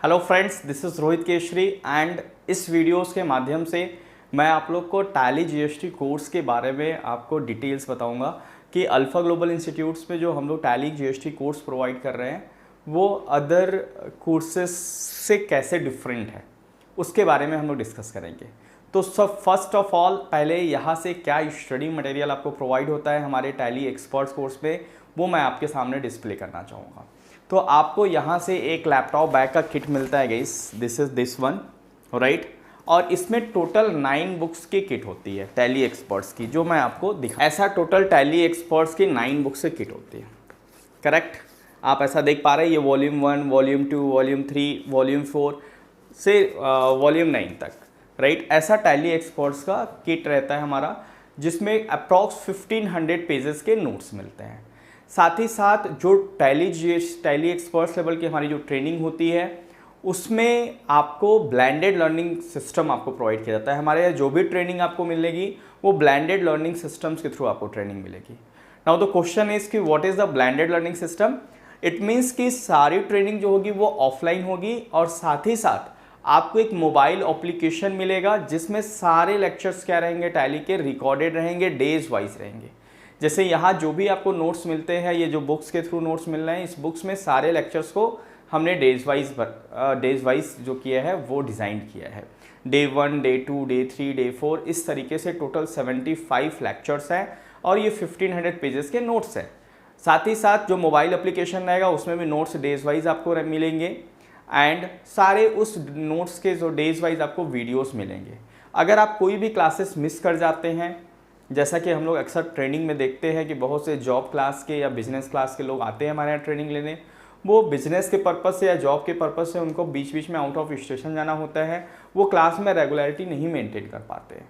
Hello friends, this is Rohit Keshari and इस videos के माध्यम से मैं आप लोग को टैली जीएसटी कोर्स के बारे में आपको डिटेल्स बताऊंगा कि अल्फ़ा ग्लोबल इंस्टीट्यूट्स में जो हम लोग टैली जीएसटी कोर्स प्रोवाइड कर रहे हैं वो अदर कोर्सेस से कैसे डिफरेंट है, उसके बारे में हम लोग डिस्कस करेंगे। तो सब फर्स्ट ऑफ ऑल पहले यहाँ से क्या स्टडी मटेरियल आपको प्रोवाइड होता है हमारे टैली एक्सपर्ट्स कोर्स पे, वो मैं आपके सामने डिस्प्ले करना चाहूँगा। तो आपको यहाँ से एक लैपटॉप बैग का किट मिलता है guys, this is this one, right. और इसमें टोटल 9 बुक्स की किट होती है टैली एक्सपर्ट्स की, जो मैं आपको दिखा, ऐसा टोटल टैली एक्सपर्ट्स की 9 बुक्स की किट होती है, करेक्ट। आप ऐसा देख पा रहे हैं, ये वॉल्यूम 1, वॉल्यूम 2, वॉल्यूम 3, वॉल्यूम 4 से वॉल्यूम 9 तक, राइट। ऐसा टैली एक्सपर्ट्स का किट रहता है हमारा, जिसमें अप्रॉक्स 1500 पेजेस के नोट्स मिलते हैं। साथ ही साथ जो टैली एक्सपर्ट्स लेवल की हमारी जो ट्रेनिंग होती है उसमें आपको ब्लेंडेड लर्निंग सिस्टम आपको प्रोवाइड किया जाता है। हमारे यहाँ जो भी ट्रेनिंग आपको मिलेगी वो ब्लेंडेड लर्निंग सिस्टम्स के थ्रू आपको ट्रेनिंग मिलेगी। नाउ द क्वेश्चन इज कि what is the blended learning system. It means कि सारी ट्रेनिंग जो होगी वो ऑफलाइन होगी और साथ ही साथ आपको एक मोबाइल एप्लीकेशन मिलेगा जिसमें सारे लेक्चर्स क्या रहेंगे, टैली के रिकॉर्डेड रहेंगे, डेज वाइज रहेंगे। जैसे यहाँ जो भी आपको नोट्स मिलते हैं, ये जो बुक्स के थ्रू नोट्स मिल रहे हैं, इस बुक्स में सारे लेक्चर्स को हमने डेज वाइज जो किया है वो डिज़ाइन किया है। डे 1, डे 2, डे 3, डे 4, इस तरीके से टोटल 75 लेक्चर्स हैं और ये 1500 पेजेस के नोट्स हैं। साथ ही साथ जो मोबाइल एप्लीकेशन रहेगा उसमें भी नोट्स डेज वाइज आपको मिलेंगे एंड सारे उस नोट्स के जो डेज वाइज आपको वीडियोस मिलेंगे। अगर आप कोई भी क्लासेस मिस कर जाते हैं, जैसा कि हम लोग अक्सर ट्रेनिंग में देखते हैं कि बहुत से जॉब क्लास के या बिजनेस क्लास के लोग आते हैं हमारे यहाँ ट्रेनिंग लेने, वो बिजनेस के पर्पज़ से या जॉब के पर्पज़ से उनको बीच बीच में आउट ऑफ स्टेशन जाना होता है, वो क्लास में रेगुलरिटी नहीं मेंटेन कर पाते हैं।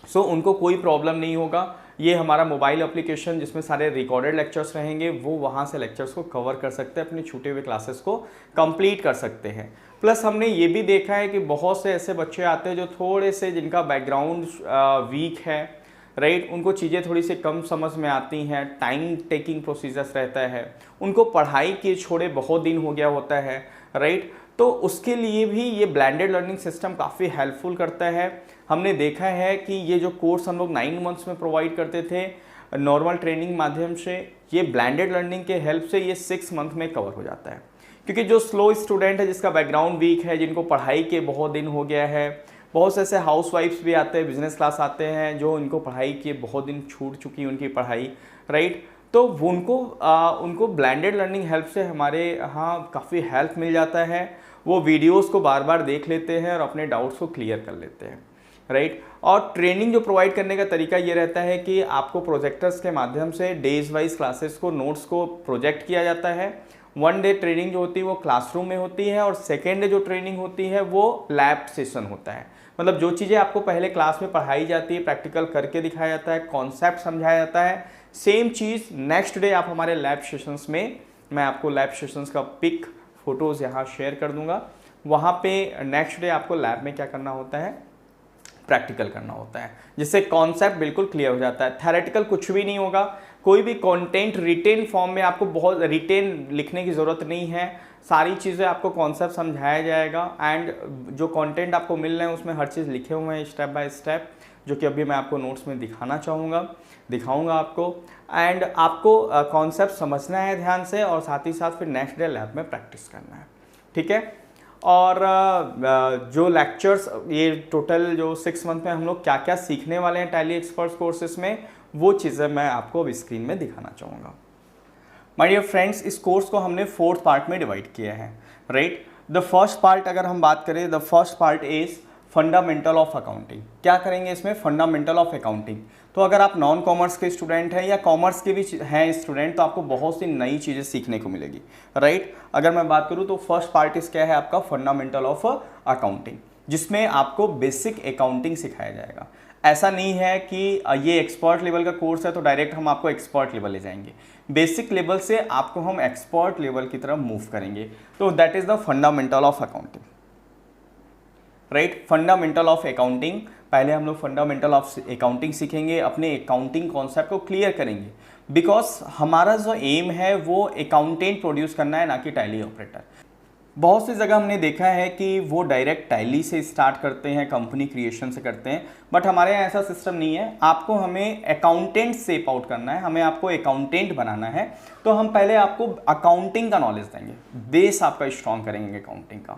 सो उनको कोई प्रॉब्लम नहीं होगा। ये हमारा मोबाइल एप्लीकेशन जिसमें सारे रिकॉर्डेड लेक्चर्स रहेंगे, वो वहाँ से लेक्चर्स को कवर कर सकते हैं, अपने छूटे हुए क्लासेस को कंप्लीट कर सकते हैं। प्लस हमने ये भी देखा है कि बहुत से ऐसे बच्चे आते हैं जो थोड़े से जिनका बैकग्राउंड वीक है, राइट, उनको चीज़ें थोड़ी सी कम समझ में आती हैं, टाइम टेकिंग प्रोसीजर्स रहता है, उनको पढ़ाई के छोड़े बहुत दिन हो गया होता है, राइट। तो उसके लिए भी ये ब्लेंडेड लर्निंग सिस्टम काफ़ी हेल्पफुल करता है। हमने देखा है कि ये जो कोर्स हम लोग 9 मंथ्स में प्रोवाइड करते थे नॉर्मल ट्रेनिंग माध्यम से, ये ब्लेंडेड लर्निंग के हेल्प से ये 6 मंथ में कवर हो जाता है। क्योंकि जो स्लो स्टूडेंट है, जिसका बैकग्राउंड वीक है, जिनको पढ़ाई के बहुत दिन हो गया है, बहुत से ऐसे हाउस वाइफ्स भी आते हैं, बिजनेस क्लास आते हैं, जो उनको पढ़ाई के बहुत दिन छूट चुकी है उनकी पढ़ाई, राइट। तो उनको ब्लेंडेड लर्निंग हेल्प से हमारे यहाँ काफ़ी हेल्प मिल जाता है। वो वीडियोस को बार बार देख लेते हैं और अपने डाउट्स को क्लियर कर लेते हैं, राइट। और ट्रेनिंग जो प्रोवाइड करने का तरीका ये रहता है कि आपको प्रोजेक्टर्स के माध्यम से डेज वाइज क्लासेस को, नोट्स को प्रोजेक्ट किया जाता है। 1 डे ट्रेनिंग जो होती है वो क्लासरूम में होती है और सेकेंड डे जो ट्रेनिंग होती है वो लैब सेशन होता है। मतलब जो चीज़ें आपको पहले क्लास में पढ़ाई जाती है, प्रैक्टिकल करके दिखाया जाता है, कॉन्सेप्ट समझाया जाता है, सेम चीज़ नेक्स्ट डे आप हमारे लैब सेशंस में, मैं आपको लैब सेशंस का पिक फोटोज़ यहाँ शेयर कर दूंगा। वहाँ पे नेक्स्ट डे आपको लैब में क्या करना होता है, प्रैक्टिकल करना होता है, जिससे कॉन्सेप्ट बिल्कुल क्लियर हो जाता है। थ्योरेटिकल कुछ भी नहीं होगा, कोई भी कंटेंट रिटेन फॉर्म में आपको बहुत रिटेन लिखने की ज़रूरत नहीं है, सारी चीज़ें आपको कॉन्सेप्ट समझाया जाएगा एंड जो कंटेंट आपको मिल रहे हैं उसमें हर चीज़ लिखे हुए हैं स्टेप बाय स्टेप, जो कि अभी मैं आपको नोट्स में दिखाऊंगा आपको। एंड आपको कॉन्सेप्ट समझना है ध्यान से और साथ ही साथ फिर नेक्स्ट डे लैब में प्रैक्टिस करना है, ठीक है। और जो लेक्चर्स, ये टोटल जो 6 मंथ में हम लोग क्या क्या सीखने वाले हैं टैली एक्सपर्ट्स कोर्सेज में, वो चीज़ें मैं आपको अभी स्क्रीन में दिखाना चाहूँगा। माय डियर फ्रेंड्स, इस कोर्स को हमने 4th पार्ट में डिवाइड किया है, राइट। द फर्स्ट पार्ट अगर हम बात करें, the first part is fundamental of accounting. क्या करेंगे इसमें, फंडामेंटल ऑफ अकाउंटिंग। तो अगर आप नॉन कॉमर्स के स्टूडेंट हैं या कॉमर्स के भी हैं स्टूडेंट, तो आपको बहुत सी नई चीज़ें सीखने को मिलेगी, राइट। अगर मैं बात करूँ तो फर्स्ट पार्ट इस क्या है आपका, फंडामेंटल ऑफ अकाउंटिंग, जिसमें आपको बेसिक अकाउंटिंग सिखाया जाएगा। ऐसा नहीं है कि ये एक्सपर्ट लेवल का कोर्स है तो डायरेक्ट हम आपको एक्सपर्ट लेवल ले जाएंगे, बेसिक लेवल से आपको हम एक्सपर्ट लेवल की तरफ मूव करेंगे। तो that is the fundamental of accounting, right. Fundamental of accounting, पहले हम लोग फंडामेंटल ऑफ अकाउंटिंग सीखेंगे, अपने अकाउंटिंग कॉन्सेप्ट को क्लियर करेंगे, बिकॉज हमारा जो एम है वो अकाउंटेंट प्रोड्यूस करना है, ना कि टैली ऑपरेटर। बहुत सी जगह हमने देखा है कि वो डायरेक्ट टैली से स्टार्ट करते हैं, कंपनी क्रिएशन से करते हैं, बट हमारे यहाँ ऐसा सिस्टम नहीं है। आपको हमें अकाउंटेंट सेप आउट करना है, हमें आपको अकाउंटेंट बनाना है, तो हम पहले आपको अकाउंटिंग का नॉलेज देंगे, बेस आपका स्ट्रॉन्ग करेंगे अकाउंटिंग का,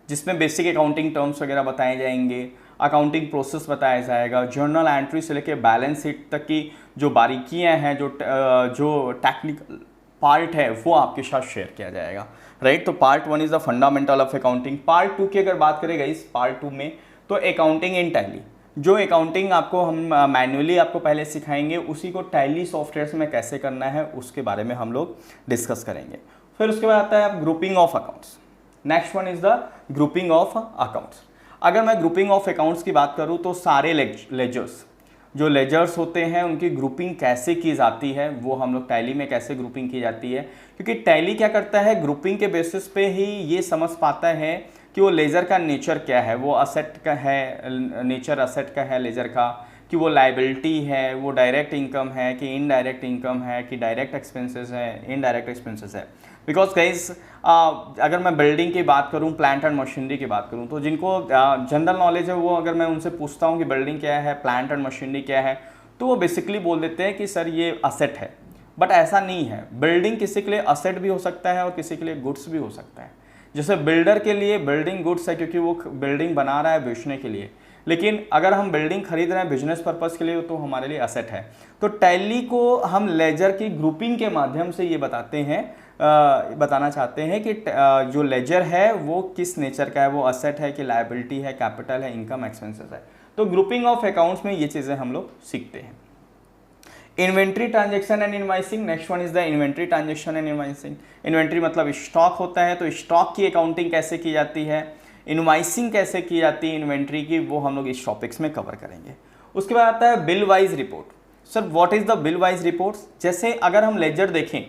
जिसमें बेसिक अकाउंटिंग टर्म्स वगैरह बताए जाएंगे, अकाउंटिंग प्रोसेस बताया जाएगा, जर्नल एंट्री से लेकर बैलेंस शीट तक की जो बारीकियां हैं, जो टेक्निकल पार्ट है वो आपके साथ शेयर किया जाएगा, राइट। तो part 1 is the fundamental of accounting. Part 2 की अगर बात करें इस पार्ट 2 में, तो अकाउंटिंग इन टैली, जो अकाउंटिंग आपको हम मैन्युअली आपको पहले सिखाएंगे, उसी को टैली सॉफ्टवेयर में कैसे करना है उसके बारे में हम लोग डिस्कस करेंगे। फिर उसके बाद आता है grouping of accounts. Next one is the grouping of accounts. अगर मैं ग्रुपिंग ऑफ अकाउंट्स की बात करूं तो सारे लेजर्स, जो लेजर्स होते हैं उनकी ग्रुपिंग कैसे की जाती है, वो हम लोग टैली में कैसे ग्रुपिंग की जाती है, क्योंकि टैली क्या करता है, ग्रुपिंग के बेसिस पे ही ये समझ पाता है कि वो लेजर का नेचर क्या है, वो असेट का है, नेचर असेट का है लेजर का, कि वो लाइबिलिटी है, वो डायरेक्ट इनकम है कि इनडायरेक्ट इनकम है, कि डायरेक्ट एक्सपेंसेस है, इनडायरेक्ट एक्सपेंसेस है। बिकॉज गाइस अगर मैं बिल्डिंग की बात करूं, प्लांट एंड मशीनरी की बात करूं, तो जिनको जनरल नॉलेज है वो अगर मैं उनसे पूछता हूं कि बिल्डिंग क्या है, प्लांट एंड मशीनरी क्या है, तो वो बेसिकली बोल देते हैं कि सर ये असेट है। बट ऐसा नहीं है, बिल्डिंग किसी के लिए असेट भी हो सकता है और किसी के लिए गुड्स भी हो सकता है। जैसे बिल्डर के लिए बिल्डिंग गुड्स है क्योंकि वो बिल्डिंग बना रहा है बेचने के लिए, लेकिन अगर हम बिल्डिंग खरीद रहे हैं बिजनेस पर्पस के लिए तो हमारे लिए असेट है। तो टैली को हम लेजर की ग्रुपिंग के माध्यम से ये बताना चाहते हैं कि जो लेजर है वो किस नेचर का है, वो असेट है कि लायबिलिटी है, कैपिटल है, इनकम एक्सपेंसेस है। तो ग्रुपिंग ऑफ अकाउंट्स में ये चीज़ें हम लोग सीखते हैं। Inventory transaction and invoicing. Next one is the inventory transaction and invoicing. Inventory मतलब स्टॉक होता है, तो स्टॉक की अकाउंटिंग कैसे की जाती है, इनवाइसिंग कैसे की जाती है इन्वेंट्री की, वो हम लोग इस टॉपिक्स में कवर करेंगे। उसके बाद आता है bill wise report. Sir what is the bill wise reports. जैसे अगर हम लेजर देखें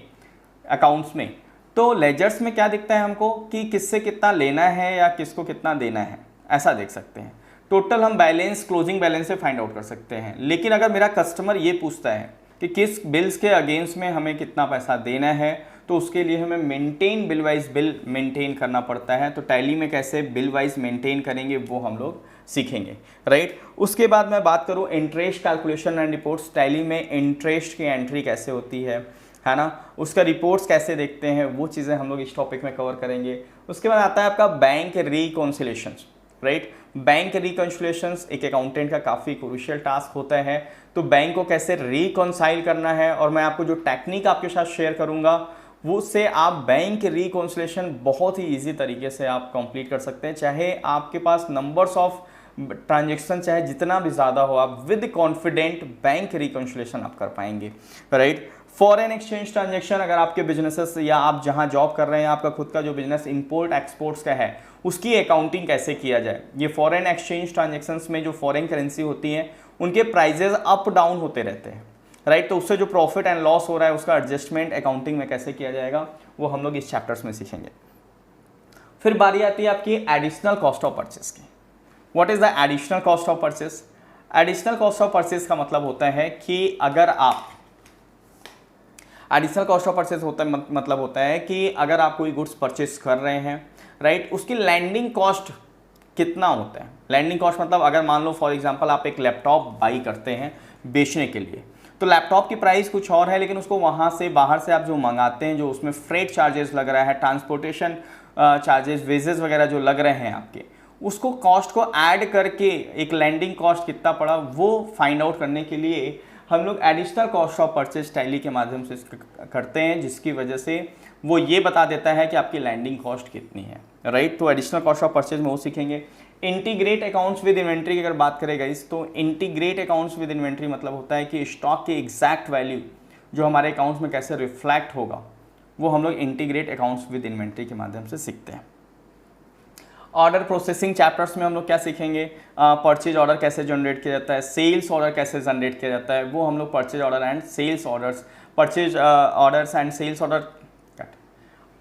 अकाउंट्स में, तो लेजर्स में क्या दिखता है हमको कि किससे कितना लेना है या किसको कितना देना है, ऐसा देख सकते हैं। टोटल हम बैलेंस, क्लोजिंग बैलेंस से फाइंड आउट कर सकते हैं। लेकिन अगर मेरा कस्टमर ये पूछता है कि किस बिल्स के अगेंस्ट में हमें कितना पैसा देना है, तो उसके लिए हमें maintain bill wise bill maintain करना पड़ता है। तो टैली में कैसे बिल वाइज मेंटेन करेंगे वो हम लोग सीखेंगे, राइट। उसके बाद मैं बात करूँ interest calculation and reports. Tally में इंटरेस्ट की एंट्री कैसे होती है ना, उसका रिपोर्ट्स कैसे देखते हैं, वो चीज़ें हम लोग इस टॉपिक में कवर करेंगे। उसके बाद आता है आपका बैंक रिकॉन्सिलेशंस, राइट। बैंक रिकॉन्सिलेशंस एक अकाउंटेंट का काफ़ी क्रूशियल टास्क होता है। तो बैंक को कैसे रिकॉन्साइल करना है, और मैं आपको जो टेक्निक आपके साथ शेयर करूंगा वो से आप बैंक रिकॉन्सिलेशन बहुत ही ईजी तरीके से आप कंप्लीट कर सकते हैं। चाहे आपके पास नंबर्स ऑफ ट्रांजेक्शन चाहे जितना भी ज़्यादा हो, आप विद कॉन्फिडेंट बैंक रिकॉन्सिलेशन आप कर पाएंगे, राइट। फॉरेन एक्सचेंज ट्रांजेक्शन, अगर आपके बिजनेसेस या आप जहां जॉब कर रहे हैं, आपका खुद का जो बिजनेस इंपोर्ट एक्सपोर्ट्स का है, उसकी अकाउंटिंग कैसे किया जाए। ये फॉरेन एक्सचेंज ट्रांजेक्शन्स में जो फॉरेन करेंसी होती है उनके प्राइजेज अप डाउन होते रहते हैं, राइट। तो उससे जो प्रॉफिट एंड लॉस हो रहा है उसका एडजस्टमेंट अकाउंटिंग में कैसे किया जाएगा, वो हम लोग इस चैप्टर्स में सीखेंगे। फिर बारी आती है आपकी एडिशनल कॉस्ट ऑफ परचेस की। What is the additional cost of purchase. Additional cost of purchase का मतलब होता है कि अगर आप एडिशनल कॉस्ट ऑफ परचेस मतलब होता है कि अगर आप कोई गुड्स परचेस कर रहे हैं, राइट, उसकी लैंडिंग कॉस्ट कितना होता है। लैंडिंग कॉस्ट मतलब अगर मान लो फॉर एग्जांपल आप एक लैपटॉप बाई करते हैं बेचने के लिए, तो लैपटॉप की प्राइस कुछ और है, लेकिन उसको वहाँ से बाहर से आप जो मंगाते हैं, जो उसमें फ्रेट चार्जेस लग रहा है, ट्रांसपोर्टेशन चार्जेस, वेजेस वगैरह जो लग रहे हैं आपके, उसको कॉस्ट को ऐड करके एक लैंडिंग कॉस्ट कितना पड़ा वो फाइंड आउट करने के लिए हम लोग additional cost of purchase tally के माध्यम से करते हैं, जिसकी वजह से वो ये बता देता है कि आपकी लैंडिंग कॉस्ट कितनी है, राइट। तो एडिशनल कॉस्ट ऑफ परचेज में वो सीखेंगे। इंटीग्रेट अकाउंट्स विद इन्वेंट्री की अगर बात करें गाइस, तो इंटीग्रेट अकाउंट्स विद इन्वेंट्री मतलब होता है कि स्टॉक की एग्जैक्ट वैल्यू जो हमारे अकाउंट्स में कैसे रिफ्लेक्ट होगा, वो हम लोग इंटीग्रेट अकाउंट्स विद इन्वेंट्री के माध्यम से सीखते हैं। ऑर्डर प्रोसेसिंग चैप्टर्स में हम लोग क्या सीखेंगे, परचेज ऑर्डर कैसे जनरेट किया जाता है, सेल्स ऑर्डर कैसे जनरेट किया जाता है, वो हम लोग purchase order and sales orders, purchase orders and sales order.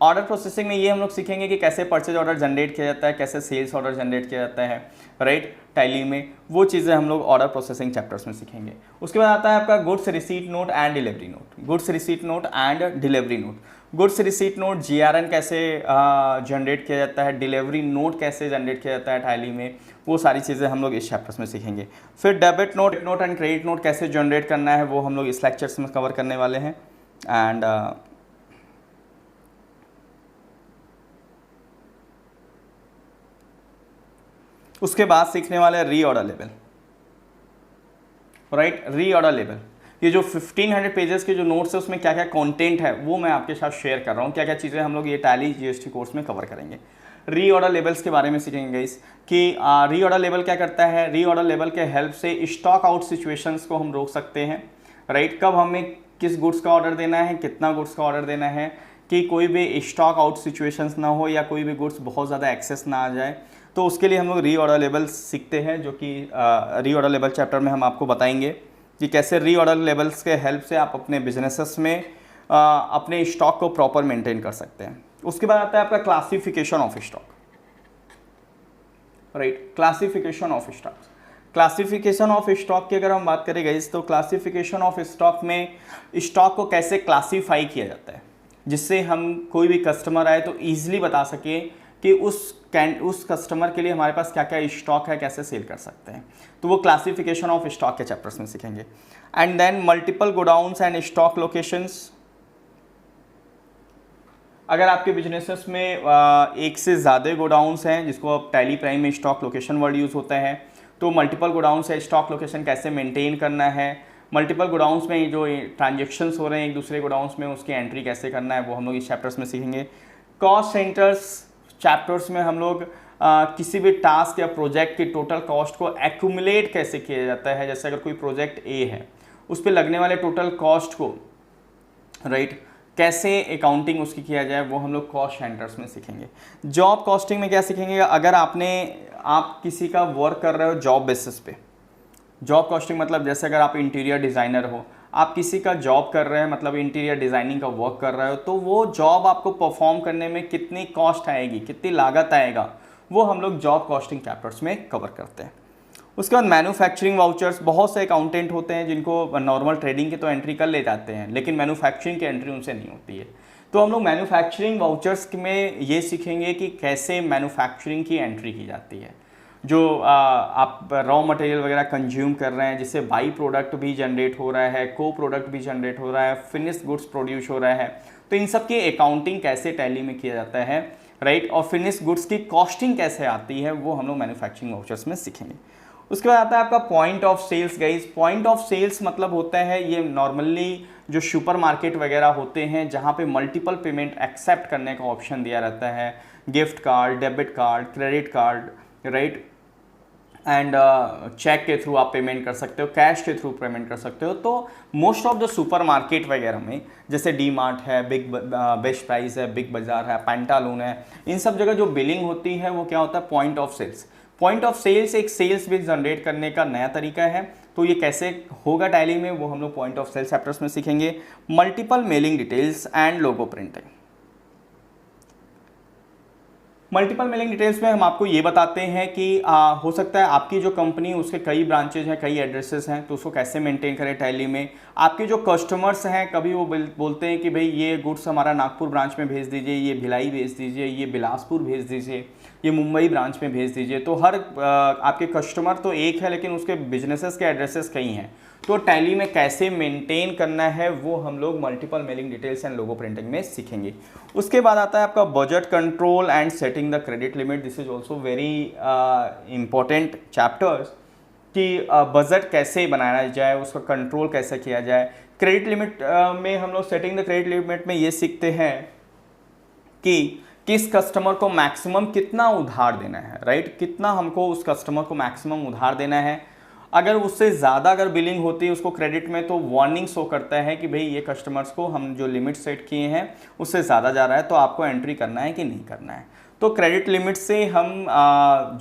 Order processing में ये हम लोग सीखेंगे कि कैसे परचेज ऑर्डर जनरेट किया जाता है, कैसे सेल्स ऑर्डर जनरेट किया जाता है, राइट, टैली में। वो चीज़ें हम लोग ऑर्डर प्रोसेसिंग चैप्टर्स में सीखेंगे। उसके बाद आता है आपका goods receipt note and delivery note. Goods receipt note and delivery note goods receipt note GRN कैसे जनरेट किया जाता है, डिलीवरी नोट कैसे जनरेट किया जाता है टैली में, वो सारी चीज़ें हम लोग इस चैप्टर्स में सीखेंगे। फिर debit note and credit note कैसे जनरेट करना है वो हम लोग इस लेक्चर्स में कवर करने वाले हैं। एंड उसके बाद सीखने वाले reorder level, right. Reorder level, ये जो 1500 पेजेस के जो नोट्स है उसमें क्या क्या कंटेंट है वो मैं आपके साथ शेयर कर रहा हूँ, क्या क्या चीज़ें हम लोग ये टैली GST कोर्स में कवर करेंगे। रीऑर्डर लेवल्स के बारे में सीखेंगे इस कि रीऑर्डर लेवल क्या करता है। रीऑर्डर लेवल के हेल्प से स्टॉक आउट सिचुएशंस को हम रोक सकते हैं, राइट। कब हमें किस गुड्स का ऑर्डर देना है, कितना गुड्स का ऑर्डर देना है, कि कोई भी स्टॉक आउट सिचुएशंस ना हो या कोई भी गुड्स बहुत ज़्यादा एक्सेस ना आ जाए, तो उसके लिए हम लोग रीऑर्डर लेवल सीखते हैं, जो कि रीऑर्डर लेवल चैप्टर में हम आपको बताएंगे कि कैसे रीऑर्डर लेवल्स के हेल्प से आप अपने बिजनेसेस में अपने स्टॉक को प्रॉपर मेंटेन कर सकते हैं। उसके बाद आता है आपका classification of stock, right. Classification of stock, classification of stock की अगर हम बात करें गाइस, तो क्लासिफिकेशन ऑफ स्टॉक में स्टॉक को कैसे क्लासीफाई किया जाता है, जिससे हम कोई भी कस्टमर आए तो ईजिली बता सके कि उस कस्टमर के लिए हमारे पास क्या क्या स्टॉक है, कैसे सेल कर सकते हैं। तो वो क्लासिफिकेशन ऑफ स्टॉक के चैप्टर्स में सीखेंगे। And then multiple godowns and stock locations, अगर आपके बिजनेसेस में एक से ज़्यादा गोडाउन्स हैं, जिसको अब टैली प्राइम में स्टॉक लोकेशन वर्ड यूज़ होता है, तो मल्टीपल गोडाउन्स है स्टॉक लोकेशन कैसे मेंटेन करना है, मल्टीपल गोडाउन्स में जो ट्रांजेक्शन्स हो रहे हैं एक दूसरे गोडाउन्स में उसकी एंट्री कैसे करना है, वो हम लोग इस चैप्टर्स में सीखेंगे। कॉस्ट सेंटर्स चैप्टर्स में हम लोग किसी भी टास्क या प्रोजेक्ट की टोटल कॉस्ट को एक्यूमुलेट कैसे किया जाता है। जैसे अगर कोई प्रोजेक्ट ए है, उस पर लगने वाले टोटल कॉस्ट को, राइट, कैसे अकाउंटिंग उसकी किया जाए, वो हम लोग कॉस्ट सेंटर्स में सीखेंगे। जॉब कॉस्टिंग में क्या सीखेंगे, अगर आप किसी का वर्क कर रहे हो जॉब बेसिस पे, जॉब कॉस्टिंग मतलब जैसे अगर आप इंटीरियर डिज़ाइनर हो, आप किसी का जॉब कर रहे हैं, मतलब इंटीरियर डिज़ाइनिंग का वर्क कर रहे हो, तो वो जॉब आपको परफॉर्म करने में कितनी कॉस्ट आएगी, कितनी लागत आएगा, वो हम लोग जॉब कॉस्टिंग चैप्टर्स में कवर करते हैं। उसके बाद मैन्युफैक्चरिंग वाउचर्स, बहुत से अकाउंटेंट होते हैं जिनको नॉर्मल ट्रेडिंग की तो एंट्री कर ले जाते हैं, लेकिन मैन्युफैक्चरिंग की एंट्री उनसे नहीं होती है। तो हम लोग मैन्युफैक्चरिंग वाउचर्स में ये सीखेंगे कि कैसे मैन्युफैक्चरिंग की एंट्री की जाती है। जो आप रॉ मटेरियल वगैरह कंज्यूम कर रहे हैं, जिससे बाई प्रोडक्ट भी जनरेट हो रहा है, को प्रोडक्ट भी जनरेट हो रहा है, फिनिश्ड गुड्स प्रोड्यूस हो रहा है, तो इन सब की अकाउंटिंग कैसे टैली में किया जाता है, राइट। और फिनिश्ड गुड्स की कॉस्टिंग कैसे आती है, वो हम लोग मैन्युफैक्चरिंग वाउचर्स में सीखेंगे। उसके बाद आता है आपका point of sales guys. Point of sales मतलब होता है, ये नॉर्मली जो सुपर मार्केट वगैरह होते हैं जहाँ पे मल्टीपल पेमेंट एक्सेप्ट करने का ऑप्शन दिया रहता है, gift card, debit card, credit card, right, and cheque के थ्रू आप पेमेंट कर सकते हो, कैश के थ्रू पेमेंट कर सकते हो। तो most of the super market वगैरह में, जैसे डी मार्ट है, बेस्ट प्राइस है, बिग बाजार है, पैंटालून है, इन सब जगह जो बिलिंग होती है वो क्या होता है, point of sales. Point of sales एक सेल्स बिल जनरेट करने का नया तरीका है। तो ये कैसे होगा टैली में, वो हम लोग पॉइंट ऑफ सेल्स चैप्टर्स में सीखेंगे। Multiple mailing details and logo printing. Multiple mailing details में हम आपको ये बताते हैं कि हो सकता है आपकी जो कंपनी उसके कई ब्रांचेज हैं, कई एड्रेसेस हैं, तो उसको कैसे मेंटेन करें टैली में। आपके जो कस्टमर्स हैं, कभी वो बोलते हैं कि भाई ये गुड्स हमारा नागपुर ब्रांच में भेज दीजिए, ये भिलाई भेज दीजिए, ये बिलासपुर भेज दीजिए, ये मुंबई ब्रांच में भेज दीजिए। तो हर आपके कस्टमर तो एक है, लेकिन उसके बिजनेसेस के एड्रेसेस कई हैं। तो टैली में कैसे मेंटेन करना है वो हम लोग multiple mailing details and logo printing में सीखेंगे। उसके बाद आता है आपका budget control and setting the credit limit. This is also very important chapters कि बजट कैसे बनाया जाए, उसका कंट्रोल कैसे किया जाए। क्रेडिट लिमिट में हम लोग सेटिंग द क्रेडिट लिमिट में ये सीखते हैं कि किस कस्टमर को मैक्सिमम कितना उधार देना है, राइट, कितना हमको उस कस्टमर को मैक्सिमम उधार देना है। अगर उससे ज़्यादा अगर बिलिंग होती है उसको क्रेडिट में, तो वार्निंग शो करता है कि भाई ये कस्टमर्स को हम जो लिमिट सेट किए हैं उससे ज़्यादा जा रहा है, तो आपको एंट्री करना है कि नहीं करना है। तो क्रेडिट लिमिट से हम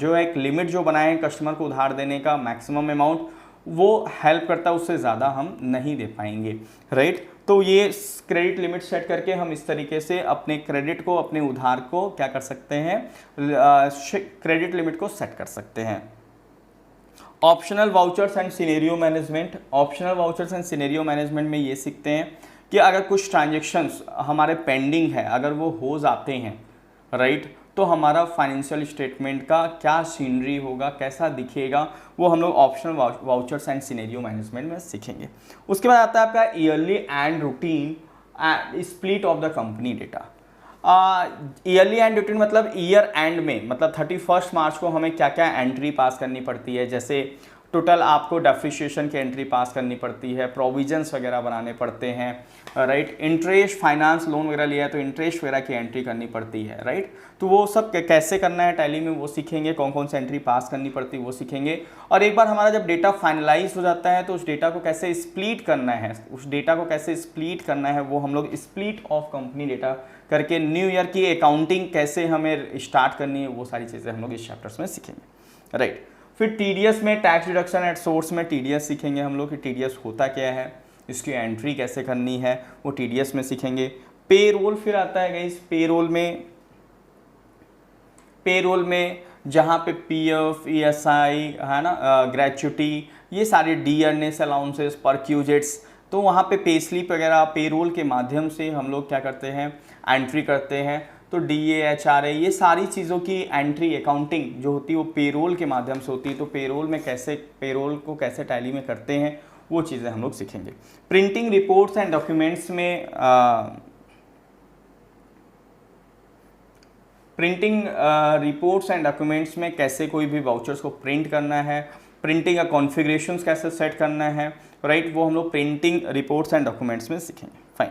जो एक लिमिट जो बनाए हैं कस्टमर को उधार देने का मैक्सिमम अमाउंट, वो हेल्प करता है, उससे ज़्यादा हम नहीं दे पाएंगे, राइट। तो ये क्रेडिट लिमिट सेट करके हम इस तरीके से अपने क्रेडिट को, अपने उधार को क्या कर सकते हैं, क्रेडिट लिमिट को सेट कर सकते हैं। Optional vouchers and scenario management. Optional vouchers and scenario management में ये सीखते हैं कि अगर कुछ ट्रांजेक्शन्स हमारे पेंडिंग है, अगर वो हो जाते हैं, राइट, तो हमारा फाइनेंशियल स्टेटमेंट का क्या सीनरी होगा, कैसा दिखेगा, वो हम लोग optional vouchers and scenario management में सीखेंगे। उसके बाद आता है आपका yearly and routine split of the company data. Yearly and routine मतलब ईयर एंड में, मतलब 31 मार्च को हमें क्या क्या एंट्री पास करनी पड़ती है, जैसे टोटल आपको डेप्रिसिएशन की एंट्री पास करनी पड़ती है, प्रोविजंस वगैरह बनाने पड़ते हैं, राइट, इंटरेस्ट, फाइनेंस, लोन वगैरह लिया है तो इंटरेस्ट वगैरह की एंट्री करनी पड़ती है, राइट। तो वो सब कैसे करना है टैली में वो सीखेंगे, कौन कौन सी एंट्री पास करनी पड़ती है वो सीखेंगे। और एक बार हमारा जब डेटा फाइनलाइज हो जाता है तो उस डेटा को कैसे स्प्लिट करना है, उस डेटा को कैसे स्प्लिट करना है वो हम लोग स्प्लिट ऑफ कंपनी डेटा करके, न्यू ईयर की अकाउंटिंग कैसे हमें स्टार्ट करनी है, वो सारी चीज़ें हम लोग इस चैप्टर्स में सीखेंगे, राइट। फिर टीडीएस में टैक्स डिडक्शन एट सोर्स में टीडीएस सीखेंगे हम लोग कि टीडीएस होता क्या है, इसकी एंट्री कैसे करनी है, वो टीडीएस में सीखेंगे। पेरोल फिर आता है गाइस, पेरोल में जहाँ पे पीएफ, ईएसआई है ना, ग्रेच्युटी, ये सारे डियरनेस अलाउंसेस, परक्यूजेट्स, तो वहाँ पे पे स्लिप वगैरह पेरोल के माध्यम से हम लोग क्या करते हैं, एंट्री करते हैं। तो डीए, एचआरए, ये सारी चीज़ों की एंट्री अकाउंटिंग जो होती है वो पेरोल के माध्यम से होती है। तो पेरोल में कैसे, पेरोल को कैसे टैली में करते हैं वो चीज़ें हम लोग सीखेंगे। प्रिंटिंग रिपोर्ट्स एंड डॉक्यूमेंट्स में प्रिंटिंग रिपोर्ट्स एंड डॉक्यूमेंट्स में कैसे कोई भी वाउचर्स को प्रिंट करना है, प्रिंटिंग का कॉन्फ़िगरेशंस कैसे सेट करना है, राइट, वो हम लोग प्रिंटिंग रिपोर्ट्स एंड डॉक्यूमेंट्स में सीखेंगे। Fine,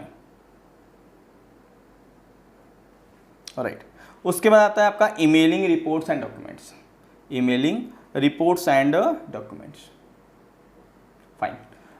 right. उसके बाद आता है आपका emailing reports and documents, emailing reports and documents. Fine,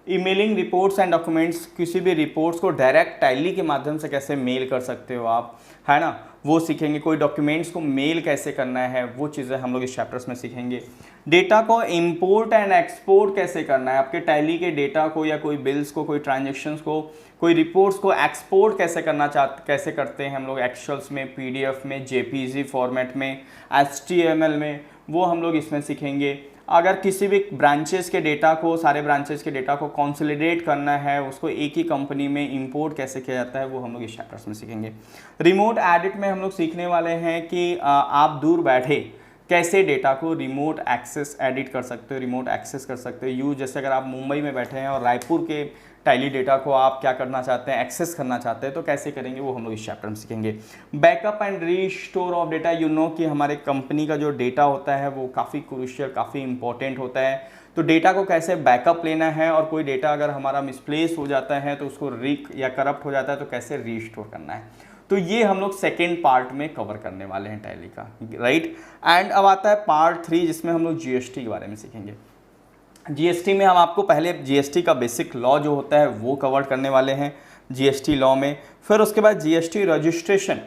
emailing reports and documents, किसी भी रिपोर्ट्स को डायरेक्ट टैली के माध्यम से कैसे मेल कर सकते हो आप, है ना, वो सीखेंगे। कोई डॉक्यूमेंट्स को मेल कैसे करना है वो चीज़ें हम लोग इस चैप्टर्स में सीखेंगे। डेटा को इंपोर्ट एंड एक्सपोर्ट कैसे करना है, आपके टैली के डेटा को या कोई बिल्स को, कोई ट्रांजेक्शन्स को, कोई रिपोर्ट्स को एक्सपोर्ट कैसे कैसे करते हैं हम लोग, एक्सेल्स में, पीडीएफ में, जेपीजी फॉर्मेट में, एचटीएमएल में, वो हम लोग इसमें सीखेंगे। अगर किसी भी ब्रांचेस के डेटा को, सारे ब्रांचेस के डेटा को कंसोलिडेट करना है, उसको एक ही कंपनी में इंपोर्ट कैसे किया जाता है वो हम लोग इस चैप्टर्स में सीखेंगे। रिमोट एडिट में हम लोग सीखने वाले हैं कि आप दूर बैठे कैसे डेटा को रिमोट एक्सेस एडिट कर सकते हो, रिमोट एक्सेस कर सकते हो। यूज जैसे अगर आप मुंबई में बैठे हैं और रायपुर के टैली डेटा को आप क्या करना चाहते हैं, एक्सेस करना चाहते हैं, तो कैसे करेंगे वो हम लोग इस चैप्टर में सीखेंगे। Backup and restore of data, you know कि हमारे कंपनी का जो डेटा होता है वो काफ़ी क्रूशियल, काफ़ी इंपॉर्टेंट होता है। तो डेटा को कैसे बैकअप लेना है, और कोई डेटा अगर हमारा मिसप्लेस हो जाता है तो उसको या करप्ट हो जाता है तो कैसे रीस्टोर करना है। तो ये हम लोग सेकेंड पार्ट में कवर करने वाले हैं टैली का, राइट। एंड अब आता है पार्ट 3 जिसमें हम लोग जीएसटी के बारे में सीखेंगे। जीएसटी में हम आपको पहले जीएसटी का बेसिक लॉ जो होता है वो कवर करने वाले हैं जीएसटी लॉ में। फिर उसके बाद जीएसटी रजिस्ट्रेशन,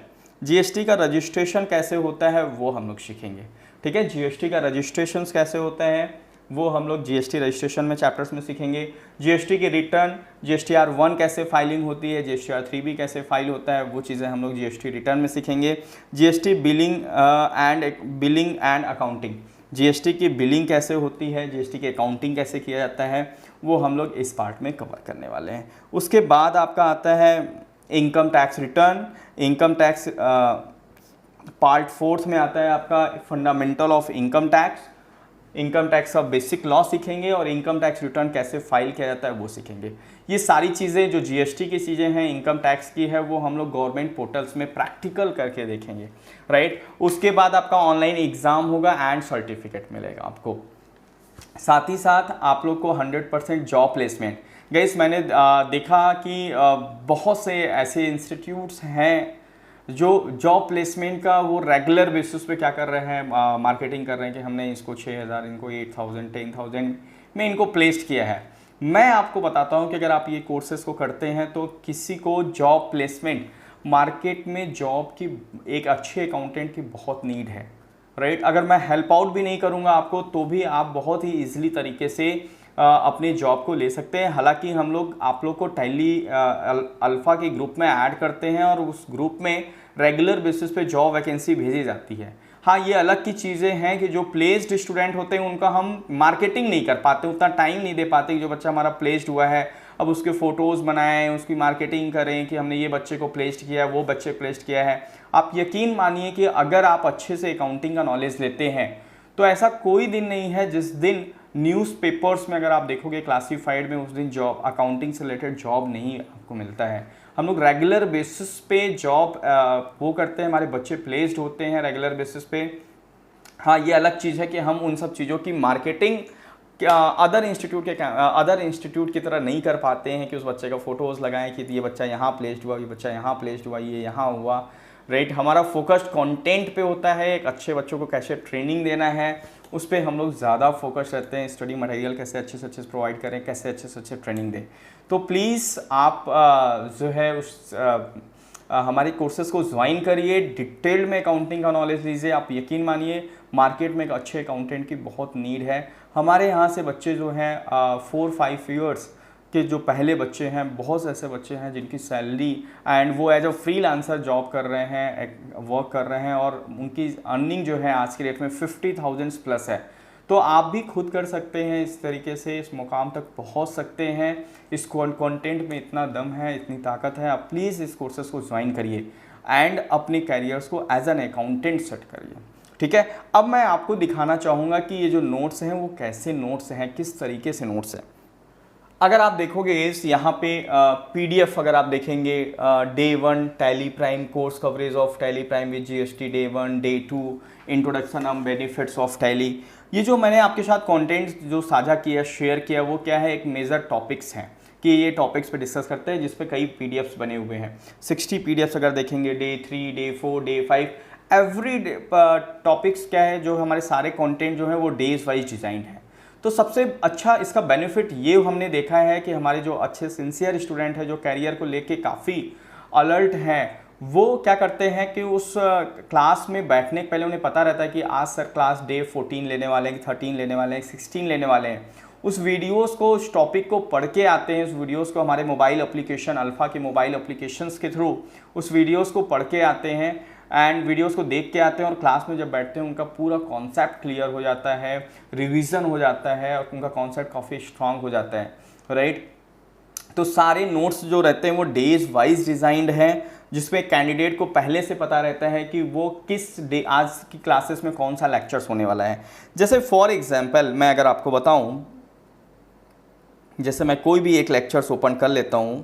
जीएसटी का रजिस्ट्रेशन कैसे होता है वो हम लोग सीखेंगे, ठीक है। जीएसटी का रजिस्ट्रेशन कैसे होता है वो हम लोग जीएसटी रजिस्ट्रेशन में चैप्टर्स में सीखेंगे। जीएसटी की रिटर्न, जीएसटीआर 1 कैसे फाइलिंग होती है, जीएसटीआर 3 भी कैसे फाइल होता है, वो चीज़ें हम लोग जीएसटी रिटर्न में सीखेंगे। GST billing and accounting, GST की बिलिंग कैसे होती है, जीएसटी की अकाउंटिंग कैसे किया जाता है, वो हम लोग इस पार्ट में कवर करने वाले हैं। उसके बाद आपका आता है income tax return, income tax part 4 में आता है आपका fundamental of income tax, income tax का बेसिक लॉ सीखेंगे, और इनकम टैक्स रिटर्न कैसे फाइल किया जाता है वो सीखेंगे। ये सारी चीज़ें जो जीएसटी की चीज़ें हैं, इनकम टैक्स की है, वो हम लोग गवर्नमेंट पोर्टल्स में प्रैक्टिकल करके देखेंगे, राइट। उसके बाद आपका ऑनलाइन एग्ज़ाम होगा एंड सर्टिफिकेट मिलेगा आपको। साथ ही साथ आप लोग को 100% जॉब प्लेसमेंट। गाइस मैंने देखा कि बहुत से ऐसे इंस्टीट्यूट्स हैं जो जॉब प्लेसमेंट का वो रेगुलर बेसिस पे क्या कर रहे हैं, मार्केटिंग कर रहे हैं कि हमने इसको 6000, इनको 8000, 10000 में इनको प्लेस्ड किया है। मैं आपको बताता हूं कि अगर आप ये कोर्सेज को करते हैं तो किसी को जॉब प्लेसमेंट, मार्केट में जॉब की, एक अच्छे अकाउंटेंट की बहुत नीड है, राइट। अगर मैं हेल्प आउट भी नहीं करूंगा आपको तो भी आप बहुत ही ईजिली तरीके से अपने जॉब को ले सकते हैं। हालांकि हम लोग आप लोग को टैली अल्फ़ा के ग्रुप में ऐड करते हैं और उस ग्रुप में रेगुलर बेसिस पे जॉब वैकेंसी भेजी जाती है। हाँ, ये अलग की चीज़ें हैं कि जो प्लेस्ड स्टूडेंट होते हैं उनका हम मार्केटिंग नहीं कर पाते, उतना टाइम नहीं दे पाते कि जो बच्चा हमारा प्लेस्ड हुआ है अब उसके फ़ोटोज़ बनाएं, उसकी मार्केटिंग करें कि हमने ये बच्चे को प्लेस्ड किया है, वो बच्चे प्लेस्ड किया है। आप यकीन मानिए कि अगर आप अच्छे से अकाउंटिंग का नॉलेज लेते हैं तो ऐसा कोई दिन नहीं है जिस दिन न्यूज़पेपर्स में अगर आप देखोगे क्लासिफाइड में उस दिन जॉब अकाउंटिंग से रिलेटेड जॉब नहीं आपको मिलता है। हम लोग रेगुलर बेसिस पे जॉब वो करते हैं, हमारे बच्चे प्लेस्ड होते हैं रेगुलर बेसिस पे। हाँ, ये अलग चीज़ है कि हम उन सब चीज़ों की मार्केटिंग अदर इंस्टीट्यूट की तरह नहीं कर पाते हैं कि उस बच्चे का फ़ोटोज़ लगाएं कि ये बच्चा यहाँ प्लेस्ड हुआ, ये बच्चा यहाँ प्लेस्ड हुआ, ये यहाँ हुआ, राइट। हमारा फोकस्ड कंटेंट पे होता है, एक अच्छे बच्चों को कैसे ट्रेनिंग देना है उस पर हम लोग ज़्यादा फोकस रहते हैं। स्टडी मटेरियल कैसे अच्छे से अच्छे प्रोवाइड करें, कैसे अच्छे से अच्छे ट्रेनिंग दें। तो प्लीज़ आप जो है उस हमारे कोर्सेज़ को ज्वाइन करिए, डिटेल्ड में अकाउंटिंग का नॉलेज लीजिए। आप यकीन मानिए मार्केट में एक अच्छे अकाउंटेंट की बहुत नीड है। हमारे यहाँ से बच्चे जो हैं 4-5 ईयर्स के जो पहले बच्चे हैं, बहुत से ऐसे बच्चे हैं जिनकी सैलरी एंड वो एज अ फ्रीलांसर जॉब कर रहे हैं, वर्क कर रहे हैं और उनकी अर्निंग जो है आज के डेट में 50,000 प्लस है। तो आप भी खुद कर सकते हैं, इस तरीके से इस मुकाम तक पहुंच सकते हैं। इस कंटेंट में इतना दम है, इतनी ताकत है। आप प्लीज़ इस कोर्सेज को ज्वाइन करिए एंड अपने कैरियर्स को एज एन अकाउंटेंट सेट करिए, ठीक है। अब मैं आपको दिखाना चाहूँगा कि ये जो नोट्स हैं वो कैसे नोट्स हैं, किस तरीके से नोट्स हैं। अगर आप देखोगे इस यहाँ पे PDF अगर आप देखेंगे day 1 tally prime course coverage of tally prime with GST day 1, day 2 introduction on benefits of tally. ये जो मैंने आपके साथ कंटेंट जो साझा किया, शेयर किया, वो क्या है, एक मेजर टॉपिक्स हैं कि ये टॉपिक्स पे डिस्कस करते हैं जिस पे कई PDFs बने हुए हैं। 60 PDFs अगर देखेंगे day 3, day 4, day 5, every topics क्या है, जो हमारे सारे कंटेंट जो है वो डेज वाइज डिज़ाइन है। तो सबसे अच्छा इसका बेनिफिट ये हमने देखा है कि हमारे जो अच्छे सिंसियर स्टूडेंट हैं, जो कैरियर को लेके काफ़ी अलर्ट हैं, वो क्या करते हैं कि उस क्लास में बैठने के पहले उन्हें पता रहता है कि आज सर क्लास डे 14 लेने वाले हैं, 13 लेने वाले हैं, 16 लेने वाले हैं। उस वीडियोस को, उस टॉपिक को पढ़ के आते हैं, उस वीडियोस को हमारे मोबाइल एप्लीकेशन अल्फ़ा के मोबाइल एप्लीकेशंस के थ्रू उस वीडियोस को पढ़ के आते हैं एंड वीडियोस को देख के आते हैं और क्लास में जब बैठते हैं उनका पूरा कॉन्सेप्ट क्लियर हो जाता है, रिवीजन हो जाता है और उनका कॉन्सेप्ट काफ़ी स्ट्रांग हो जाता है, राइट। तो सारे नोट्स जो रहते हैं वो डेज वाइज डिज़ाइंड हैं, जिसमें कैंडिडेट को पहले से पता रहता है कि वो किस डे आज की क्लासेस में कौन सा लेक्चर्स होने वाला है। जैसे फॉर एग्जांपल मैं अगर आपको बताऊं, जैसे मैं कोई भी एक लेक्चर्स ओपन कर लेता हूं,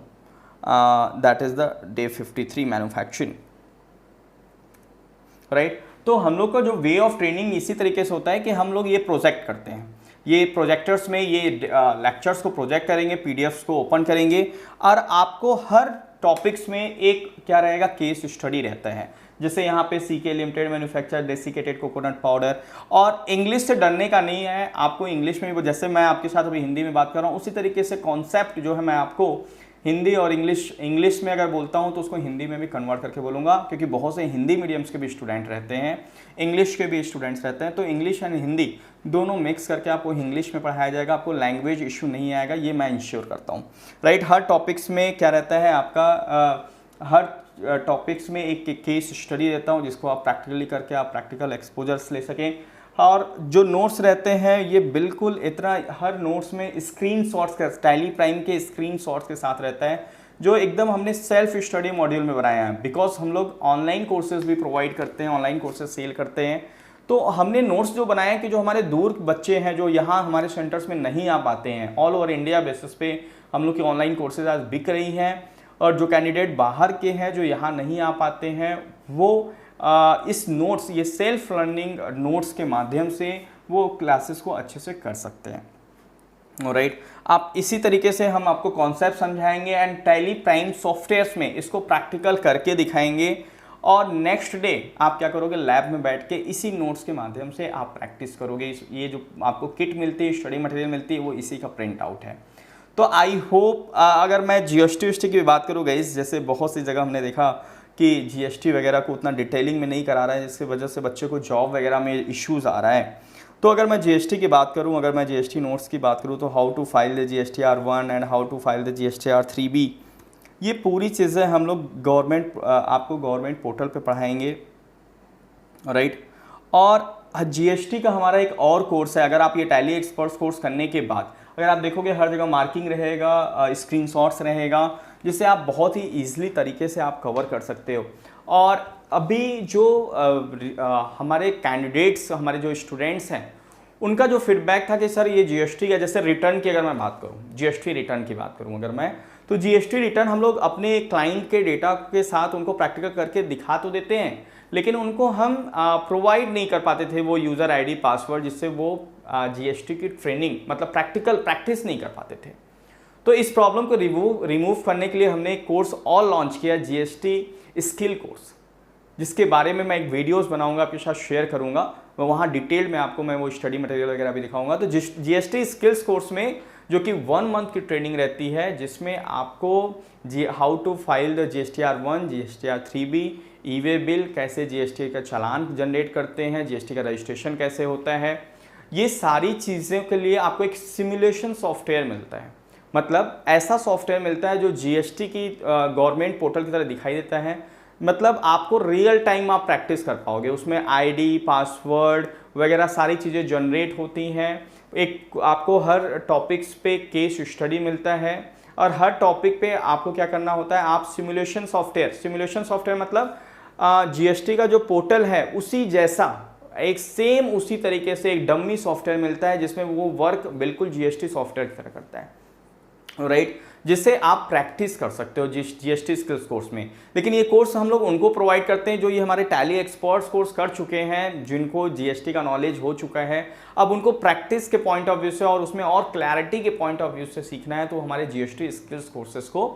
that is the day 53 manufacturing, right. तो हम लोग का जो वे ऑफ ट्रेनिंग इसी तरीके से होता है कि हम लोग ये प्रोजेक्ट करते हैं, ये प्रोजेक्टर्स में ये लेक्चर्स को प्रोजेक्ट करेंगे, PDFs को ओपन करेंगे और आपको हर टॉपिक्स में एक क्या रहेगा, केस स्टडी रहता है। जैसे यहाँ पे CK limited manufacture desiccated coconut powder, और इंग्लिश से डरने का नहीं है आपको, इंग्लिश में भी जैसे मैं आपके साथ अभी हिंदी में बात कर रहा हूँ उसी तरीके से कॉन्सेप्ट जो है मैं आपको हिंदी और इंग्लिश में अगर बोलता हूँ तो उसको हिंदी में भी कन्वर्ट करके बोलूँगा, क्योंकि बहुत से हिंदी मीडियम्स के भी स्टूडेंट रहते हैं, इंग्लिश के भी स्टूडेंट्स रहते हैं। तो इंग्लिश एंड हिंदी दोनों मिक्स करके आपको इंग्लिश में पढ़ाया जाएगा, आपको लैंग्वेज इशू नहीं आएगा, ये मैं इंश्योर करता हूँ, राइट। हर टॉपिक्स में क्या रहता है आपका, हर टॉपिक्स में एक केस स्टडी देता हूँ जिसको आप प्रैक्टिकली करके आप प्रैक्टिकल एक्सपोजर्स ले सकें। और जो नोट्स रहते हैं ये बिल्कुल इतना, हर नोट्स में स्क्रीनशॉट्स का, टैली प्राइम के स्क्रीनशॉट्स के साथ रहता है, जो एकदम हमने सेल्फ स्टडी मॉड्यूल में बनाया है। बिकॉज हम लोग ऑनलाइन कोर्सेज भी प्रोवाइड करते हैं, ऑनलाइन कोर्सेज सेल करते हैं, तो हमने नोट्स जो बनाए हैं कि जो हमारे दूर बच्चे हैं जो यहाँ हमारे सेंटर्स में नहीं आ पाते हैं, ऑल ओवर इंडिया बेसिस पे हम लोग की ऑनलाइन कोर्सेज आज बिक रही हैं, और जो कैंडिडेट बाहर के हैं जो यहाँ नहीं आ पाते हैं वो इस नोट्स, ये सेल्फ लर्निंग नोट्स के माध्यम से वो क्लासेस को अच्छे से कर सकते हैं, राइट। आप इसी तरीके से हम आपको कॉन्सेप्ट समझाएंगे एंड टैली प्राइम सॉफ्टवेयर्स में इसको प्रैक्टिकल करके दिखाएंगे, और नेक्स्ट डे आप क्या करोगे, लैब में बैठ के इसी नोट्स के माध्यम से आप प्रैक्टिस करोगे। ये जो आपको किट मिलती है, स्टडी मटेरियल मिलती है, वो इसी का प्रिंट आउट है। तो आई होप, अगर मैं GST की बात करूँ गाइस, जैसे बहुत सी जगह हमने देखा कि GST वगैरह को उतना डिटेलिंग में नहीं करा रहा है, जिसकी वजह से बच्चे को जॉब वगैरह में इश्यूज़ आ रहा है। तो अगर मैं GST की बात करूं, अगर मैं GST नोट्स की बात करूं, तो how to file the GSTR1 and how to file the GSTR3B, ये पूरी चीज़ें हम लोग आपको गवर्नमेंट पोर्टल पे पढ़ाएंगे, राइट। और GST का हमारा एक और कोर्स है, अगर आप ये टैली एक्सपर्ट्स कोर्स करने के बाद अगर आप देखोगे हर जगह मार्किंग रहेगा, स्क्रीनशॉट्स रहेगा, जिससे आप बहुत ही ईजिली तरीके से आप कवर कर सकते हो। और अभी जो हमारे कैंडिडेट्स, हमारे जो स्टूडेंट्स हैं, उनका जो फीडबैक था कि सर ये जीएसटी का, जैसे रिटर्न की अगर मैं बात करूँ, जीएसटी रिटर्न की बात करूँ अगर मैं, तो जीएसटी रिटर्न हम लोग अपने क्लाइंट के डेटा के साथ उनको प्रैक्टिकल करके दिखा तो देते हैं, लेकिन उनको हम प्रोवाइड नहीं कर पाते थे वो यूज़र आईडी पासवर्ड, जिससे वो जीएसटी की ट्रेनिंग मतलब प्रैक्टिस नहीं कर पाते थे। तो इस प्रॉब्लम को रिमूव करने के लिए हमने एक कोर्स और लॉन्च किया, जीएसटी स्किल कोर्स, जिसके बारे में मैं एक वीडियोस बनाऊंगा, आपके साथ शेयर करूंगा। मैं वहाँ डिटेल में आपको मैं वो स्टडी मटेरियल वगैरह भी दिखाऊंगा। तो जीएसटी स्किल्स कोर्स में जो कि 1 मंथ की ट्रेनिंग रहती है, जिसमें आपको how to file the GSTR1, GSTR3B, e way bill, कैसे जीएसटी का चालान जनरेट करते हैं, जीएसटी का रजिस्ट्रेशन कैसे होता है, ये सारी चीज़ों के लिए आपको एक सिमुलेशन सॉफ्टवेयर मिलता है। मतलब ऐसा सॉफ्टवेयर मिलता है जो जीएसटी की गवर्नमेंट पोर्टल की तरह दिखाई देता है। मतलब आपको रियल टाइम आप प्रैक्टिस कर पाओगे, उसमें आईडी, पासवर्ड वगैरह सारी चीज़ें जनरेट होती हैं। एक आपको हर टॉपिक्स पे केस स्टडी मिलता है, और हर टॉपिक पे आपको क्या करना होता है, आप सिमुलेशन सॉफ्टवेयर मतलब जीएसटी का जो पोर्टल है उसी जैसा एक सेम उसी तरीके से एक डमी सॉफ्टवेयर मिलता है, जिसमें वो वर्क बिल्कुल जीएसटी सॉफ्टवेयर की तरह करता है, राइट, जिससे आप प्रैक्टिस कर सकते हो जीएसटी स्किल्स कोर्स में। लेकिन ये कोर्स हम लोग उनको प्रोवाइड करते हैं जो ये हमारे टैली एक्सपर्ट्स कोर्स कर चुके हैं, जिनको जीएसटी का नॉलेज हो चुका है। अब उनको प्रैक्टिस के पॉइंट ऑफ व्यू से और उसमें और क्लैरिटी के पॉइंट ऑफ व्यू से सीखना है, तो हमारे जीएसटी स्किल्स कोर्सेज को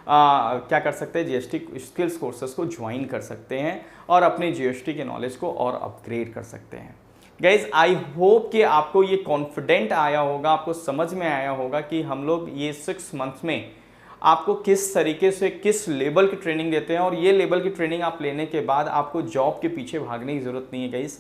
क्या कर सकते हैं, जीएसटी स्किल्स कोर्सेज को ज्वाइन कर सकते हैं और अपने जीएसटी के नॉलेज को और अपग्रेड कर सकते हैं। गाइज, आई होप कि आपको ये कॉन्फिडेंट आया होगा, आपको समझ में आया होगा कि हम लोग ये 6 मंथ्स में आपको किस तरीके से किस लेवल की ट्रेनिंग देते हैं, और ये लेवल की ट्रेनिंग आप लेने के बाद आपको जॉब के पीछे भागने की ज़रूरत नहीं है। गाइज,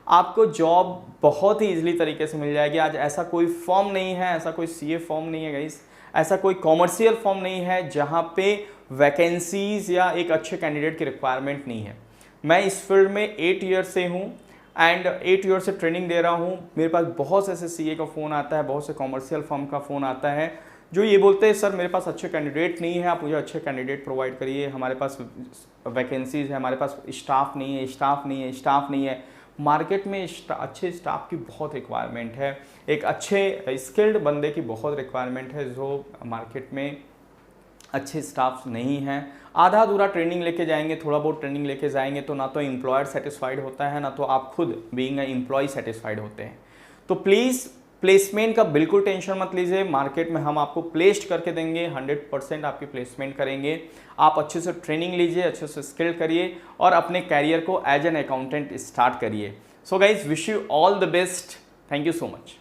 आपको जॉब बहुत ही ईजिली तरीके से मिल जाएगी। आज ऐसा कोई फॉर्म नहीं है, ऐसा कोई सीए फॉर्म नहीं है गाइज, ऐसा कोई कॉमर्शियल फॉर्म नहीं है जहाँ पे वैकेंसीज या एक अच्छे कैंडिडेट की रिक्वायरमेंट नहीं है। मैं इस फील्ड में 8 ईयर से हूँ एंड 8 ईयर से ट्रेनिंग दे रहा हूँ। मेरे पास बहुत से ऐसे सीए का फ़ोन आता है, बहुत से कॉमर्शियल फर्म का फ़ोन आता है जो ये बोलते हैं सर मेरे पास अच्छे कैंडिडेट नहीं है, आप मुझे अच्छे कैंडिडेट प्रोवाइड करिए, हमारे पास वैकेंसीज है, हमारे पास स्टाफ नहीं है। मार्केट में अच्छे स्टाफ की बहुत रिक्वायरमेंट है, एक अच्छे स्किल्ड बंदे की बहुत रिक्वायरमेंट है, जो मार्केट में अच्छे स्टाफ नहीं हैं। आधा अधूरा ट्रेनिंग लेके जाएंगे, थोड़ा बहुत ट्रेनिंग लेके जाएंगे तो ना तो एम्प्लॉयर सेटिस्फाइड होता है, ना तो आप खुद बीइंग एम्प्लॉय सेटिस्फाइड होते हैं। तो प्लीज़ प्लेसमेंट का बिल्कुल टेंशन मत लीजिए, मार्केट में हम आपको प्लेस्ड करके देंगे, 100% आपकी प्लेसमेंट करेंगे। आप अच्छे से ट्रेनिंग लीजिए, अच्छे से स्किल करिए और अपने कैरियर को एज एन अकाउंटेंट स्टार्ट करिए। So guys, wish you all the best. Thank you so much.